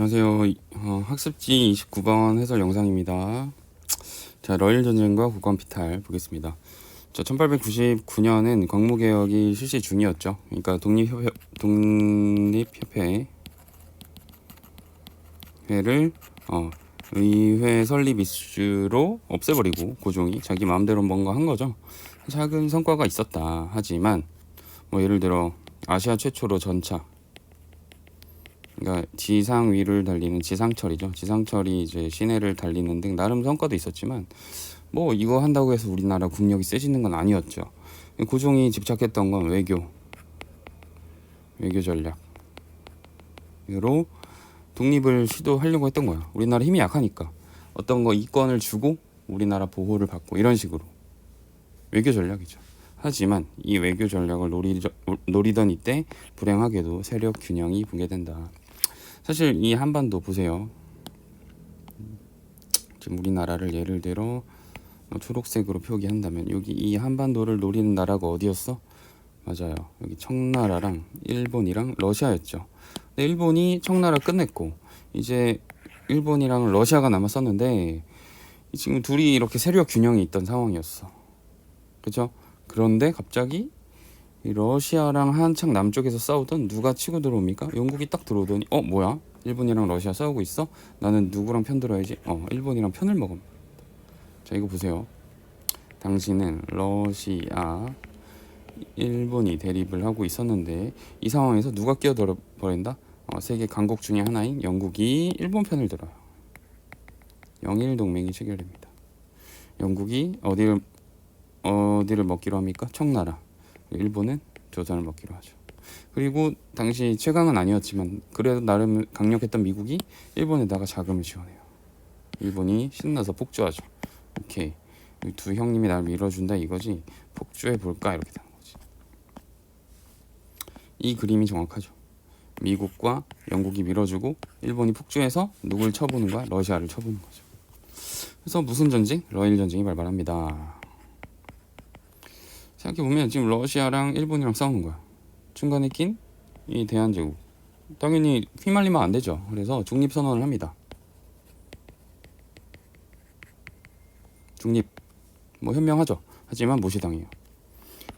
안녕하세요. 학습지 29번 해설 영상입니다. 자, 러일 전쟁과 국왕 피탈 보겠습니다. 1899년은 광무개혁이 실시 중이었죠. 그러니까 독립협회를 의회 설립 이슈로 없애버리고 고종이 자기 마음대로 뭔가 한 거죠. 작은 성과가 있었다. 하지만 뭐 예를 들어 아시아 최초로 전차, 그러니까 지상 위를 달리는 지상철이죠. 지상철이 이제 시내를 달리는 등 나름 성과도 있었지만 뭐 이거 한다고 해서 우리나라 국력이 세지는 건 아니었죠. 고종이 집착했던 건 외교 전략으로 독립을 시도하려고 했던 거야. 우리나라 힘이 약하니까 어떤 거 이권을 주고 우리나라 보호를 받고 이런 식으로 외교 전략이죠. 하지만 이 외교 전략을 노리던 이때 불행하게도 세력 균형이 붕괴된다. 사실 이 한반도 보세요. 지금 우리나라를 예를 들어 초록색으로 표기한다면 여기 이 한반도를 노리는 나라가 어디였어? 맞아요. 여기 청나라랑 일본이랑 러시아였죠. 근데 일본이 청나라 끝냈고 이제 일본이랑 러시아가 남았었는데 지금 둘이 이렇게 세력 균형이 있던 상황이었어. 그죠? 그런데 갑자기 러시아랑 한창 남쪽에서 싸우던 누가 치고 들어옵니까? 영국이 딱 들어오더니 뭐야? 일본이랑 러시아 싸우고 있어? 나는 누구랑 편 들어야지? 일본이랑 편을 먹음. 자, 이거 보세요. 당시는 러시아, 일본이 대립을 하고 있었는데 이 상황에서 누가 끼어들어 버린다? 세계 강국 중에 하나인 영국이 일본 편을 들어요. 영일 동맹이 체결됩니다. 영국이 어디를 먹기로 합니까? 청나라. 일본은 조선을 먹기로 하죠. 그리고 당시 최강은 아니었지만 그래도 나름 강력했던 미국이 일본에다가 자금을 지원해요. 일본이 신나서 폭주하죠. 오케이, 두 형님이 날 밀어준다 이거지. 폭주해 볼까 이렇게 되는 거지. 이 그림이 정확하죠. 미국과 영국이 밀어주고 일본이 폭주해서 누굴 쳐보는 거야? 러시아를 쳐보는 거죠. 그래서 무슨 전쟁? 러일 전쟁이 발발합니다. 생각해보면 지금 러시아랑 일본이랑 싸우는 거야. 중간에 낀 이 대한제국 당연히 휘말리면 안 되죠. 그래서 중립선언을 합니다. 중립 현명하죠. 하지만 무시당해요.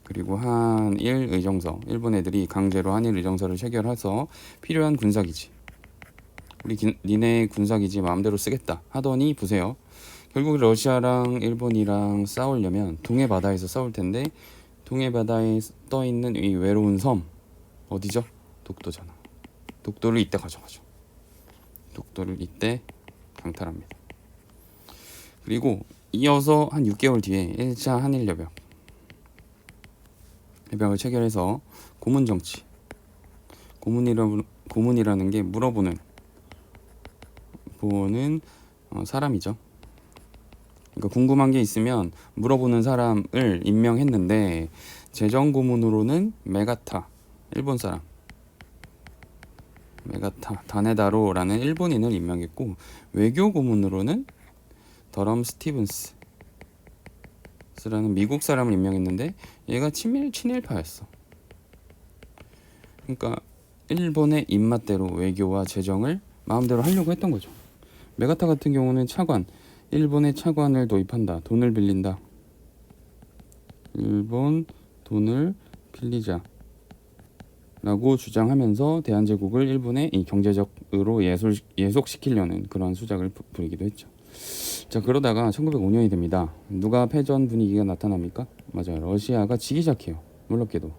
그리고 한일 의정서, 일본 애들이 강제로 한일 의정서를 체결해서 필요한 군사기지, 니네 군사기지 마음대로 쓰겠다 하더니 보세요. 결국 러시아랑 일본이랑 싸우려면 동해 바다에서 싸울 텐데 동해 바다에 떠 있는 이 외로운 섬 어디죠? 독도잖아. 독도를 이때 가져가죠. 독도를 이때 강탈합니다. 그리고 이어서 한 6개월 뒤에 1차 한일 협약을 체결해서 고문 정치. 고문이라는 게 물어보는 사람이죠. 그러니까 궁금한 게 있으면 물어보는 사람을 임명했는데 재정 고문으로는 메가타, 일본 사람, 메가타 다네다로라는 일본인을 임명했고 외교 고문으로는 더럼 스티븐스라는 미국 사람을 임명했는데 얘가 친일파였어. 그러니까 일본의 입맛대로 외교와 재정을 마음대로 하려고 했던 거죠. 메가타 같은 경우는 일본의 차관을 도입한다. 돈을 빌린다. 일본 돈을 빌리자 라고 주장하면서 대한제국을 일본의 이 경제적으로 예속시키려는 그러한 수작을 부리기도 했죠. 자, 그러다가 1905년이 됩니다. 누가 패전 분위기가 나타납니까? 맞아요. 러시아가 지기 시작해요. 놀랍게도.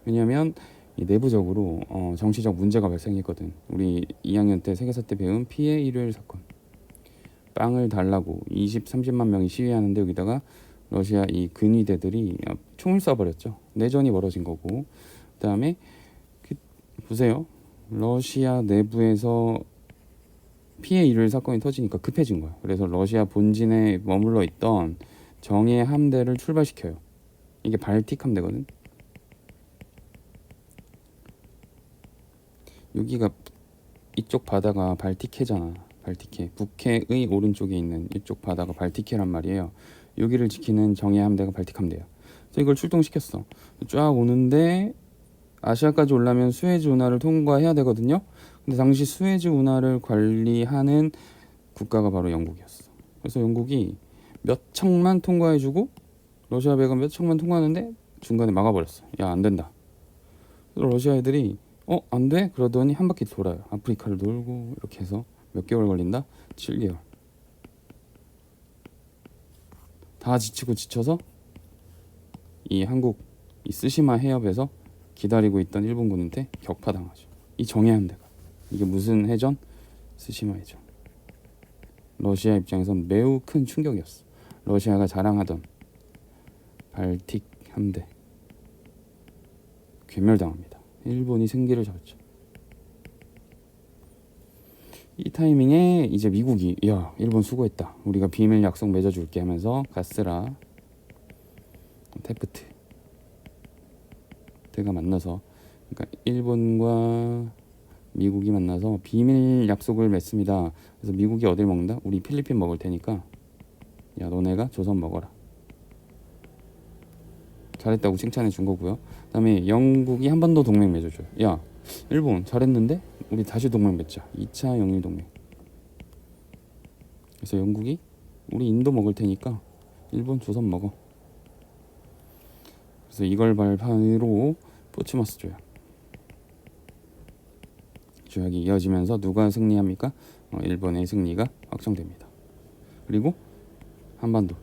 왜냐하면 내부적으로 정치적 문제가 발생했거든. 우리 2학년 때 세계사 때 배운 피해 일요일 사건. 빵을 달라고 30만 명이 시위하는데 여기다가 러시아 이 근위대들이 총을 쏴버렸죠. 내전이 벌어진 거고. 그다음에 보세요. 러시아 내부에서 피해 일요일 사건이 터지니까 급해진 거야. 그래서 러시아 본진에 머물러 있던 정예 함대를 출발시켜요. 이게 발틱 함대거든. 여기가 이쪽 바다가 발틱해잖아. 발틱해. 북해의 오른쪽에 있는 이쪽 바다가 발틱해란 말이에요. 여기를 지키는 정예 함대가 발틱 함대야. 그래서 이걸 출동시켰어. 쫙 오는데 아시아까지 오려면 수에즈 운하를 통과해야 되거든요. 근데 당시 수에즈 운하를 관리하는 국가가 바로 영국이었어. 그래서 영국이 몇 척만 통과해주고 러시아 배가 몇 척만 통과하는데 중간에 막아버렸어. 야, 안 된다. 그래서 러시아 애들이 안 돼? 그러더니 한 바퀴 돌아요. 아프리카를 돌고 이렇게 해서 몇 개월 걸린다? 7개월. 다 지치고 지쳐서 이 한국 이 쓰시마 해협에서 기다리고 있던 일본군한테 격파당하죠. 이 정예한 데가. 이게 무슨 해전? 쓰시마 해전. 러시아 입장에선 매우 큰 충격이었어. 러시아가 자랑하던 발틱 함대 괴멸당합니다. 일본이 승기를 잡았죠. 이 타이밍에 이제 미국이 야, 일본 수고했다. 우리가 비밀 약속 맺어줄게 하면서 가스라 테프트가 만나서, 그러니까 일본과 미국이 만나서 비밀 약속을 맺습니다. 그래서 미국이 어딜 먹는다? 우리 필리핀 먹을 테니까 야, 너네가 조선 먹어라. 잘했다고 칭찬해 준 거고요. 그다음에 영국이 한 번 더 동맹 맺어줘요. 야, 일본 잘했는데 우리 다시 동맹 맺자. 2차 영일 동맹. 그래서 영국이 우리 인도 먹을 테니까 일본 조선 먹어. 그래서 이걸 발판으로 포츠머스 조약이 이어지면서 누가 승리합니까? 일본의 승리가 확정됩니다. 그리고 한반도에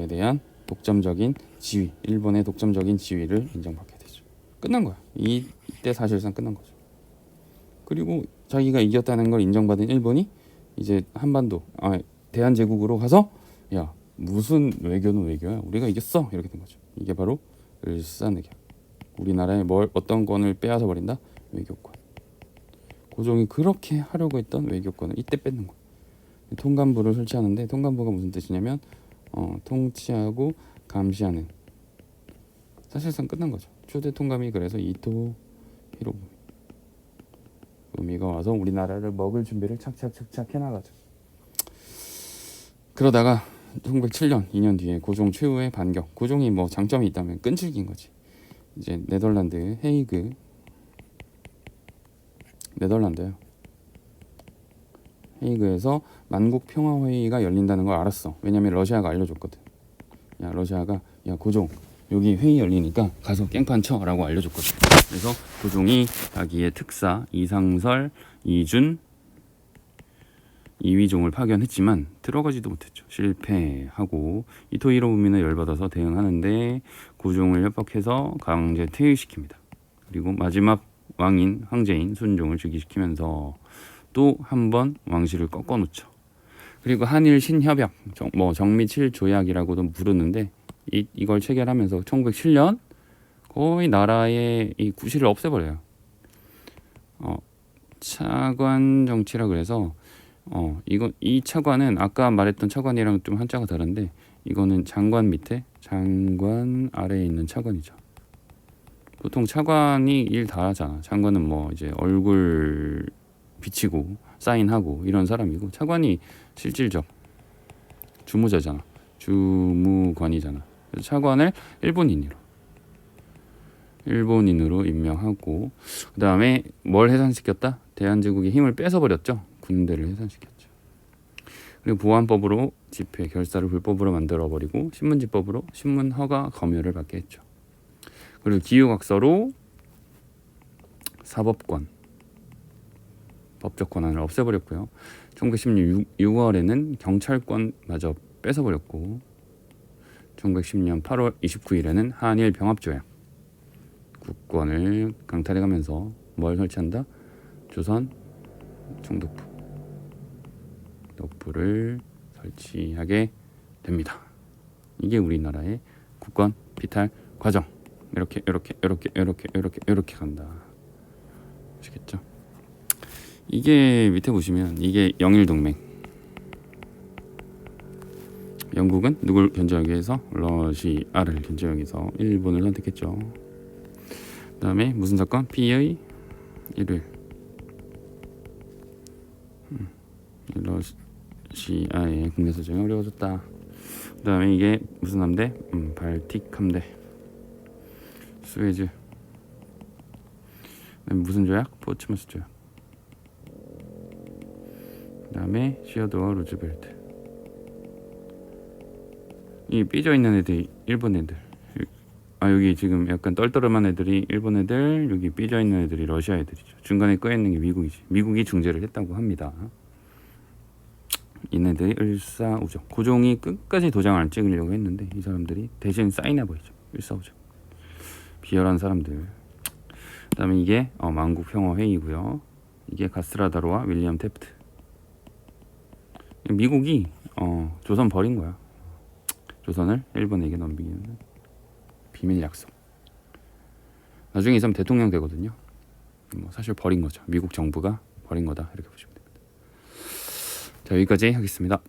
대한 독점적인 지위, 일본의 독점적인 지위를 인정받게 되죠. 끝난 거야. 이때 사실상 끝난 거죠. 그리고 자기가 이겼다는 걸 인정받은 일본이 이제 한반도, 대한제국으로 가서 야, 무슨 외교는 외교야. 우리가 이겼어. 이렇게 된 거죠. 이게 바로 을사늑약. 우리나라의 어떤 권을 빼앗아 버린다? 외교권. 고종이 그렇게 하려고 했던 외교권을 이때 뺏는 거야. 통감부를 설치하는데, 통감부가 무슨 뜻이냐면 통치하고 감시하는. 사실상 끝난 거죠. 초대 통감이 그래서 이토 히로부미가 와서 우리나라를 먹을 준비를 착착 해나가죠. 그러다가 1907년 2년 뒤에 고종 최후의 반격. 고종이 뭐 장점이 있다면 끈질긴 거지. 이제 네덜란드 헤이그, 네덜란드요. 헤이그에서 만국 평화 회의가 열린다는 걸 알았어. 왜냐면 러시아가 알려줬거든. 야, 러시아가 야, 고종 여기 회의 열리니까 가서 깽판 쳐라고 알려줬거든. 그래서 고종이 자기의 특사 이상설, 이준, 이위종을 파견했지만 들어가지도 못했죠. 실패하고 이토 히로부미는 열받아서 대응하는데 고종을 협박해서 강제 퇴위시킵니다. 그리고 마지막 왕인 황제인 순종을 즉위시키면서 또 한 번 왕실을 꺾어놓죠. 그리고 한일 신협약, 정미칠 조약이라고도 부르는데 이걸 체결하면서 1907년 거의 나라의 이 구실을 없애버려요. 차관 정치라 그래서 이 차관은 아까 말했던 차관이랑 좀 한자가 다른데, 이거는 장관 밑에 장관 아래에 있는 차관이죠. 보통 차관이 일 다 하잖아. 장관은 뭐 이제 얼굴 비치고 사인하고 이런 사람이고, 차관이 실질적 주무자잖아. 주무관이잖아. 그래서 차관을 일본인으로 임명하고, 그 다음에 뭘 해산시켰다? 대한제국의 힘을 뺏어버렸죠. 군대를 해산시켰죠. 그리고 보안법으로 집회, 결사를 불법으로 만들어버리고, 신문지법으로 신문 허가 검열을 받게 했죠. 그리고 기후각서로 사법권, 법적 권한을 없애버렸고요. 1916년 6월에는 경찰권마저 뺏어버렸고, 1910년 8월 29일에는 한일 병합조약, 국권을 강탈해가면서 뭘 설치한다? 조선 총독부를 설치하게 됩니다. 이게 우리나라의 국권 피탈 과정. 이렇게 간다. 아시겠죠? 이게 밑에 보시면 이게 영일동맹. 영국은 누굴 견제하기 위해서? 러시아를 견제하기 위해서 일본을 선택했죠. 그 다음에 무슨 사건? 피의 1일. 러시아의 국내 사정이 어려워졌다. 그 다음에 이게 무슨 함대? 발틱 함대. 수에즈. 그 그다음에 무슨 조약? 포츠머스 조약. 그다음에 시어도어 루즈벨트. 이 삐져 있는 애들이 일본 애들. 여기 지금 약간 떨떠름한 애들이 일본 애들, 여기 삐져 있는 애들이 러시아 애들이죠. 중간에 껴 있는 게 미국이지. 미국이 중재를 했다고 합니다. 얘네들이 을사오적. 고종이 끝까지 도장을 안 찍으려고 했는데 이 사람들이 대신 사인해버리죠. 을사오적. 비열한 사람들. 그다음에 이게 만국평화회의고요. 이게 가스라다로와 윌리엄 태프트. 미국이 조선 버린 거야. 조선을 일본에게 넘기는 비밀 약속. 나중에 이 사람 대통령 되거든요. 사실 버린 거죠. 미국 정부가 버린 거다 이렇게 보시면 됩니다. 자, 여기까지 하겠습니다.